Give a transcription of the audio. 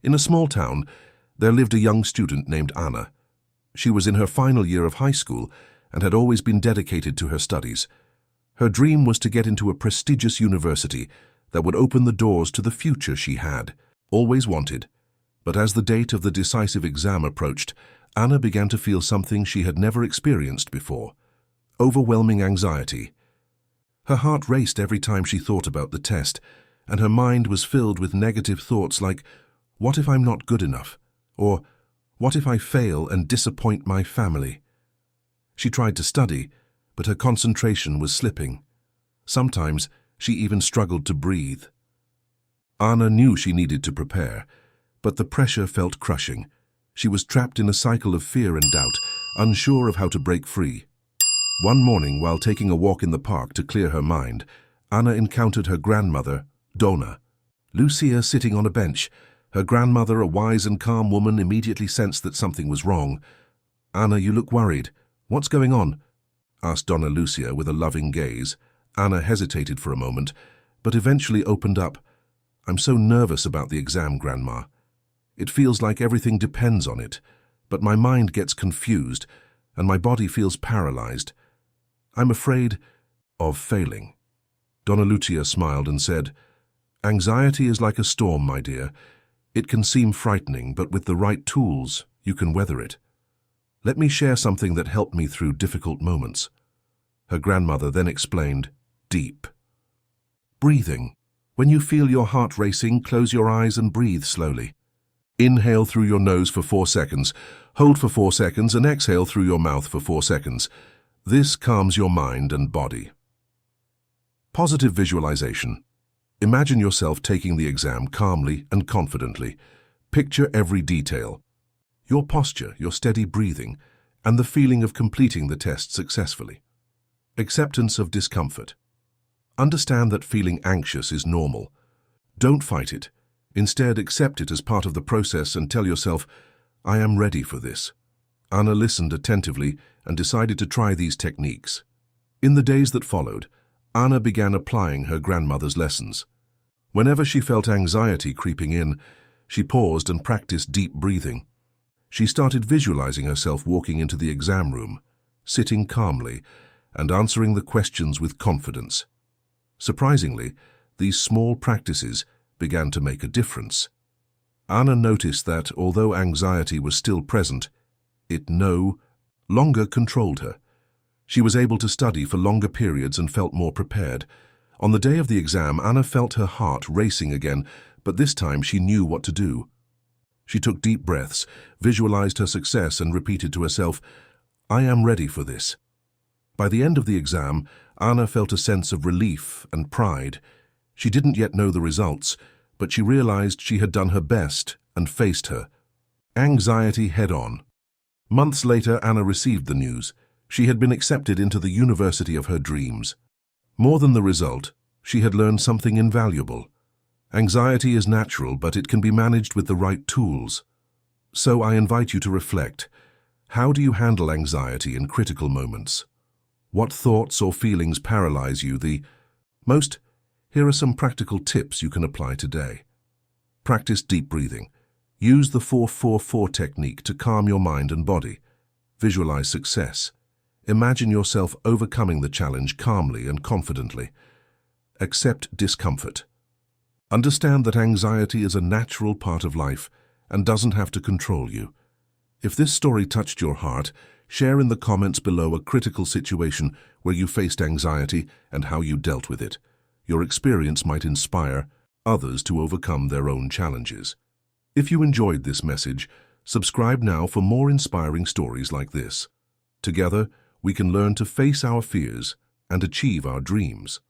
In a small town, there lived a young student named Anna. She was in her final year of high school and had always been dedicated to her studies. Her dream was to get into a prestigious university that would open the doors to the future she had always wanted. But as the date of the decisive exam approached, Anna began to feel something she had never experienced before: overwhelming anxiety. Her heart raced every time she thought about the test, and her mind was filled with negative thoughts like, "What if I'm not good enough?" Or, "What if I fail and disappoint my family?" She tried to study, but her concentration was slipping. Sometimes she even struggled to breathe. Anna knew she needed to prepare, but the pressure felt crushing. She was trapped in a cycle of fear and doubt, unsure of how to break free. One morning, while taking a walk in the park to clear her mind, Anna encountered her grandmother, Donna. Lucia sitting on a bench. Her grandmother, a wise and calm woman, immediately sensed that something was wrong. "Anna, you look worried. What's going on?" asked Donna Lucia with a loving gaze. Anna hesitated for a moment, but eventually opened up. "I'm so nervous about the exam, Grandma. It feels like everything depends on it, but my mind gets confused and my body feels paralyzed. I'm afraid of failing." Donna Lucia smiled and said, "Anxiety is like a storm, my dear. It can seem frightening, but with the right tools, you can weather it. Let me share something that helped me through difficult moments." Her grandmother then explained, "Deep breathing. When you feel your heart racing, close your eyes and breathe slowly. Inhale through your nose for 4 seconds, hold for 4 seconds, and exhale through your mouth for 4 seconds. This calms your mind and body." Positive visualization. Imagine yourself taking the exam calmly and confidently. Picture every detail: your posture, your steady breathing, and the feeling of completing the test successfully. Acceptance of discomfort. Understand that feeling anxious is normal. Don't fight it. Instead, accept it as part of the process and tell yourself, "I am ready for this." Anna listened attentively and decided to try these techniques. In the days that followed, Anna began applying her grandmother's lessons. Whenever she felt anxiety creeping in, she paused and practiced deep breathing. She started visualizing herself walking into the exam room, sitting calmly, and answering the questions with confidence. Surprisingly, these small practices began to make a difference. Anna noticed that, although anxiety was still present, it no longer controlled her. She was able to study for longer periods and felt more prepared. On the day of the exam, Anna felt her heart racing again, but this time she knew what to do. She took deep breaths, visualized her success, and repeated to herself, "I am ready for this." By the end of the exam, Anna felt a sense of relief and pride. She didn't yet know the results, but she realized she had done her best and faced her anxiety head-on. Months later, Anna received the news. She had been accepted into the university of her dreams. More than the result, she had learned something invaluable. Anxiety is natural, but it can be managed with the right tools. So I invite you to reflect. How do you handle anxiety in critical moments? What thoughts or feelings paralyze you the most? Here are some practical tips you can apply today. Practice deep breathing. Use the 4-4-4 technique to calm your mind and body. Visualize success. Imagine yourself overcoming the challenge calmly and confidently. Accept discomfort. Understand that anxiety is a natural part of life and doesn't have to control you. If this story touched your heart, share in the comments below a critical situation where you faced anxiety and how you dealt with it. Your experience might inspire others to overcome their own challenges. If you enjoyed this message, subscribe now for more inspiring stories like this. Together, we can learn to face our fears and achieve our dreams.